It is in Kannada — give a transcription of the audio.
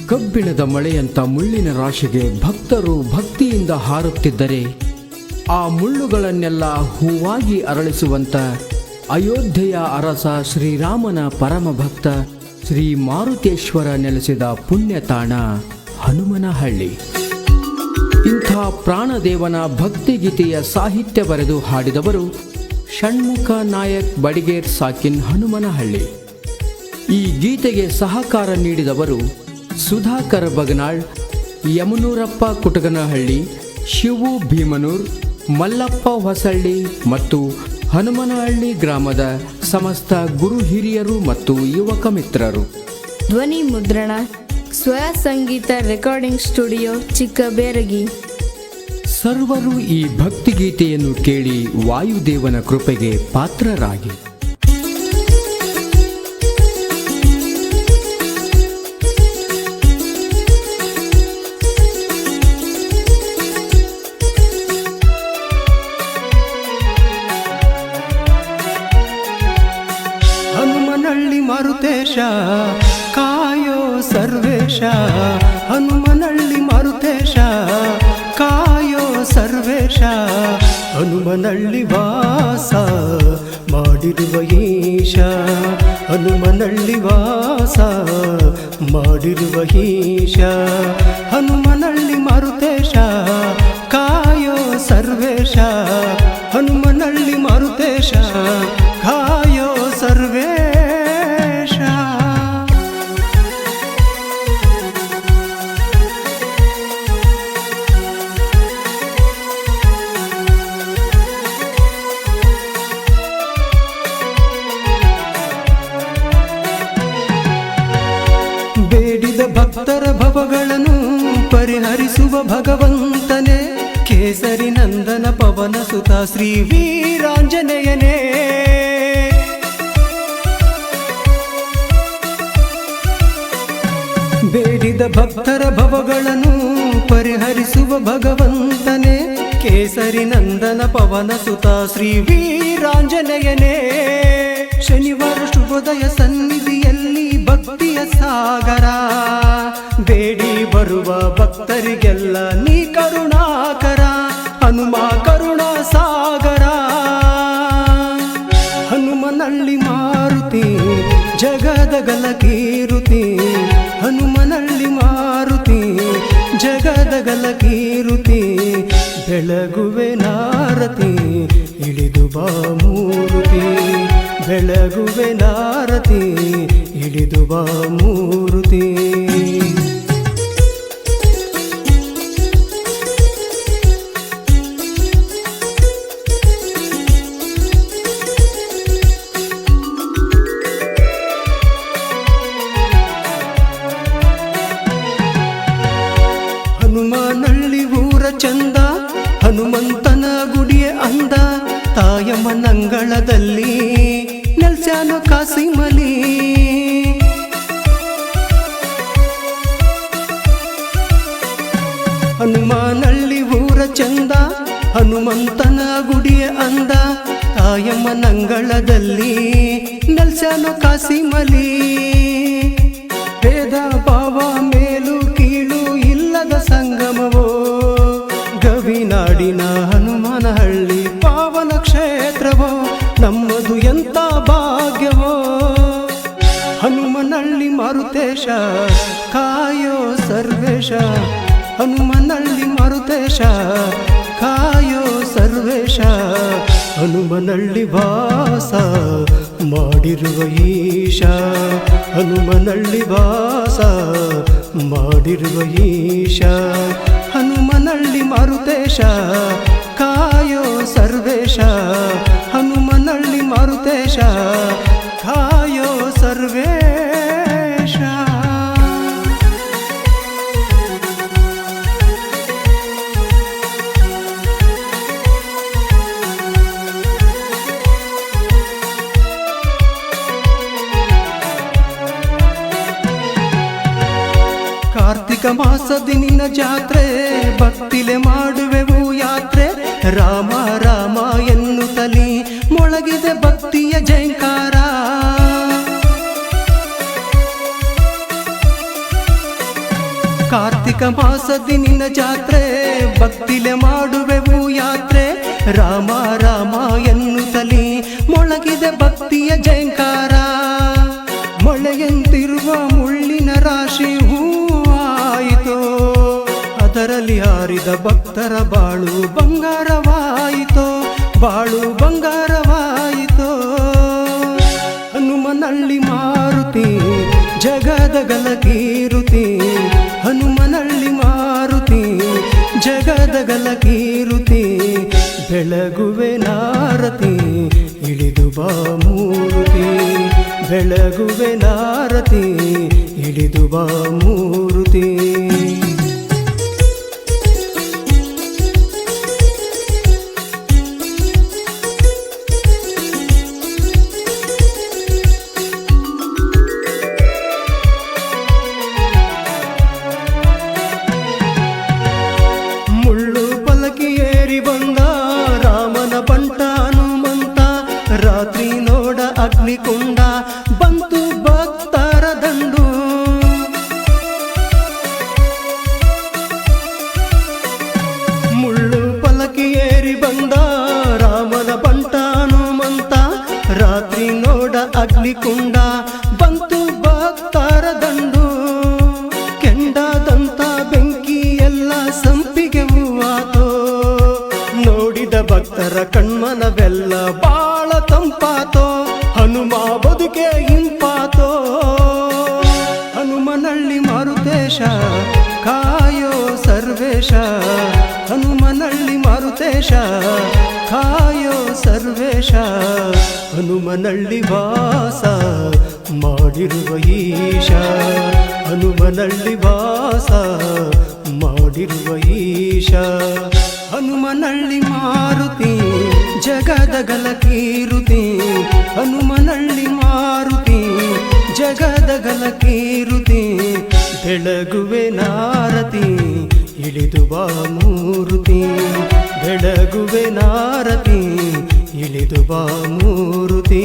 ಕಬ್ಬಿಣದ ಮಳೆಯಂತ ಮುಳ್ಳಿನ ರಾಶಿಗೆ ಭಕ್ತರು ಭಕ್ತಿಯಿಂದ ಹಾರುತ್ತಿದ್ದರೆ ಆ ಮುಳ್ಳುಗಳನ್ನೆಲ್ಲ ಹೂವಾಗಿ ಅರಳಿಸುವಂತ ಅಯೋಧ್ಯೆಯ ಅರಸ ಶ್ರೀರಾಮನ ಪರಮ ಭಕ್ತ ಶ್ರೀ ಮಾರುತೇಶ್ವರ ನೆಲೆಸಿದ ಪುಣ್ಯತಾಣ ಹನುಮನಹಳ್ಳಿ. ಇಂಥ ಪ್ರಾಣದೇವನ ಭಕ್ತಿಗೀತೆಯ ಸಾಹಿತ್ಯ ಬರೆದು ಹಾಡಿದವರು ಷಣ್ಮುಖ ನಾಯಕ್ ಬಡಿಗೇರ್ ಸಾಕಿನ್ ಹನುಮನಹಳ್ಳಿ. ಈ ಗೀತೆಗೆ ಸಹಕಾರ ನೀಡಿದವರು ಸುಧಾಕರ್ ಬಗನಾಳ್, ಯಮನೂರಪ್ಪ ಕುಟಗನಹಳ್ಳಿ, ಶಿವು ಭೀಮನೂರ್, ಮಲ್ಲಪ್ಪ ಹೊಸಳ್ಳಿ ಮತ್ತು ಹನುಮನಹಳ್ಳಿ ಗ್ರಾಮದ ಸಮಸ್ತ ಗುರು ಹಿರಿಯರು ಮತ್ತು ಯುವಕ ಮಿತ್ರರು. ಧ್ವನಿ ಮುದ್ರಣ ಸ್ವರ ಸಂಗೀತ ರೆಕಾರ್ಡಿಂಗ್ ಸ್ಟುಡಿಯೋ ಚಿಕ್ಕಬೇರಗಿ. ಸರ್ವರು ಈ ಭಕ್ತಿಗೀತೆಯನ್ನು ಕೇಳಿ ವಾಯುದೇವನ ಕೃಪೆಗೆ ಪಾತ್ರರಾಗಿ. ಹನುಮನಹಳ್ಳಿ ಮಾರುತೇಶ ಕಾಯೋ ಸರ್ವೇಶ, ಹನುಮನಹಳ್ಳಿ ಮಾರುತೇಶ ಕಾಯೋ ಸರ್ವೇಶ, ಹನುಮನಹಳ್ಳಿ ವಾಸ ಮಾಡಿರುವ ಈಶ, ಹನುಮನಹಳ್ಳಿ ವಾಸ ಮಾಡಿರುವ ಈಶ, ಹನುಮನಹಳ್ಳಿ ಮಾರುತೇಶ ಕಾಯೋ ಸರ್ವೇಶ, ಹನುಮನಹಳ್ಳಿ ಮಾರುತೇಶ ಕಾಯೋ ಸರ್ವೇಶ. ಬೇಡಿದ ಭಕ್ತರ ಭವಗಳನ್ನು ಪರಿಹರಿಸುವ ಭಗವಂತನೇ, ಕೇಸರಿ ನಂದನ ಪವನ ಸುತ ಶ್ರೀ ವೀರಾಂಜನೇಯನೇ, ಬೇಡಿದ ಭಕ್ತರ ಭವಗಳನ್ನು ಪರಿಹರಿಸುವ ಭಗವಂತನೇ, ಕೇಸರಿ ನಂದನ ಪವನ ಸುತ ಶ್ರೀ ವೀರಾಂಜನೇಯನೇ. ಶನಿವಾರ ಶುಭೋದಯ ಸನ್ನಿಧಿಯಲ್ಲಿ ಭಕ್ತಿಯ ಸಾಗರ, ಬೇಡಿ ಬರುವ ಭಕ್ತರಿಗೆಲ್ಲ ನೀ ಕರುಣಾಕರ, ಹನುಮ ಕರುಣಾ ಸಾಗರ. ಹನುಮನಹಳ್ಳಿ ಮಾರುತಿ ಜಗದಗಲ ಕೀರುತಿ, ಹನುಮನಹಳ್ಳಿ ಮಾರುತಿ ಜಗದಗಲ ಕೀರುತಿ, ಬೆಳಗುವೆ ನಾರತಿ ಇಳಿದು ಬಾ ಮೂರುತಿ, ಬೆಳಗುವೆ ನಾರತಿ ಇಳಿದು ಬಾ ಮೂರುತಿ. ಹನುಮನಹಳ್ಳಿ ಊರ ಚಂದ, ಹನುಮಂತನ ಗುಡಿಯ ಅಂದ, ತಾಯಮ್ಮನಂಗಳದಲ್ಲಿ ನೆಲ್ಸ್ಯಾನೋ ಕಾಸಿಮಲಿ. ಹನುಮನಹಳ್ಳಿ ಊರ ಚಂದ, ಹನುಮಂತನ ಗುಡಿಯ ಅಂದ, ತಾಯಮ್ಮನಂಗಳದಲ್ಲಿ ನೆಲ್ಸ್ಯಾನೋ ಕಾಸಿಮಲಿ. ಭೇದ ಭಾವ ಮೇಲು ಕೀಳು ಇಲ್ಲದ ಸಂಗಮವೋ, ಗವಿನಾಡಿನ ಹನುಮನಹಳ್ಳಿ ಪಾವನ ಕ್ಷೇತ್ರವೋ, ನಮ್ಮದು ಎಂತ ಭಾಗ್ಯವೋ. ಹನುಮನಹಳ್ಳಿ ಮಾರುತೇಶ ಕಾಯೋ ಸರ್ವೇಶ, ಹನುಮನಹಳ್ಳಿ ಮಾರುತೇಶ ಕಾಯೋ ಸರ್ವೇಶ, ಹನುಮನಹಳ್ಳಿ ವಾಸ ಮಾಡಿರುವ ಈಶ, ಹನುಮನಹಳ್ಳಿ ವಾಸ ಮಾಡಿರುವ ಈಶ, ಹನುಮನಹಳ್ಳಿ ಮಾರುತೇಶ ಕಾಯೋ ಸರ್ವೇಶ, ಹನುಮನಹಳ್ಳಿ ಮಾರುತೇಶ ಕಾಯೋ ಸರ್ವೇಶ. ಕಾರ್ತಿಕ ಮಾಸದಿ ನಿನ್ನ ಜಾತ್ರೆ, ಭಕ್ತಿಲೆ ಮಾಡುವೆವು ಯಾತ್ರೆ, ರಾಮ ರಾಮ ಎನ್ನುತ್ತಲಿ ಮೊಳಗಿದೆ ಭಕ್ತಿಯ ಜಯಂಕಾರ. ಕಾರ್ತಿಕ ಮಾಸದಿ ನಿನ್ನ ಜಾತ್ರೆ ಭಕ್ತಿಲೆ ಮಾಡುವೆವು ಯಾತ್ರೆ ರಾಮ ರಾಮ ಎನ್ನುತ್ತಲಿ ಮೊಳಗಿದೆ ಭಕ್ತಿಯ ಜಯಂಕಾರ ಮಳೆಯಂತಿರುವ ಮುಳ್ಳಿನ ರಾಶಿ ಹೂವಾಯಿತು ಅದರಲ್ಲಿ ಹಾರಿದ ಭಕ್ತರ ಬಾಳು ಬಂಗಾರವಾಯಿತು ಬಾಳು ಬಂಗಾರವಾಯಿತು ಹನುಮನಳ್ಳಿ ಮಾರುತಿ ಜಗದ ಗಲಕೀರುತಿ ಹನುಮನಳ್ಳಿ ಮಾರುತಿ ಜಗದ ಗಲಕೀರುತಿ ಬೆಳಗುವೆ ನಾರತಿ ಇಳಿದು ಬಾ ಮೂರುತಿ ಬೆಳಗುವೆ ನಾರತಿ ಇಳಿದು ಬಾ ಮೂರುತಿ ಮುಳ್ಳು ಪಲಕಿ ಏರಿ ಬಂದ ರಾಮನ ಬಂಟ ಹನುಮಂತ ರಾತ್ರಿ ನೋಡ ಅಗ್ನಿಕುಂಡ ಬಂತು ಭಕ್ತರ ದಂಡು ಮುಳ್ಳು ಪಲಕಿ ಏರಿ ಬಂದ ರಾಮನ ಬಂಟ ಹನುಮಂತ ರಾತ್ರಿ ನೋಡ ಅಗ್ನಿಕುಂಡ ಬಂತು ಭಕ್ತರ ದಂಡು ಕೆಂಡದಂತ ಬೆಂಕಿ ಎಲ್ಲ ಸಂಪಿಗೆ ಹೂವಾತೋ ನೋಡಿದ ಭಕ್ತರ ಕಣ್ಮನವೆಲ್ಲ ಬಾಳ ತಂಪಾತೋ ಹನುಮ ಬದುಕೆ ಇಂಪಾತೋ ಹನುಮನಳ್ಳಿ ಮಾರುತೇಶ ಕಾಯೋ ಸರ್ವೇಶ ಹನುಮನಳ್ಳಿ ಮಾರುತೇಶ ಕಾಯೋ ಸರ್ವೇಶ ಹನುಮನಳ್ಳಿ ವಾಸ ಮಾಡಿರುವ ಈಶ ಹನುಮನಳ್ಳಿ ವಾಸ ಮಾಡಿರುವ ಈಶ ಹನುಮನಳ್ಳಿ ಮಾರುತಿ ಜಗದ ಗಲಕೀರುತಿ ಹನುಮನಳ್ಳಿ ಮಾರುತಿ ಜಗದ ಗಲಕೀರುತಿ ಬೆಳಗುವೆ ನಾರತಿ ಇಳಿದು ಬಾ ಮೂರುತಿ ಬೆಳಗುವೆ ನಾರತಿ ಇಳಿದು ಬಾ ಮೂರುತಿ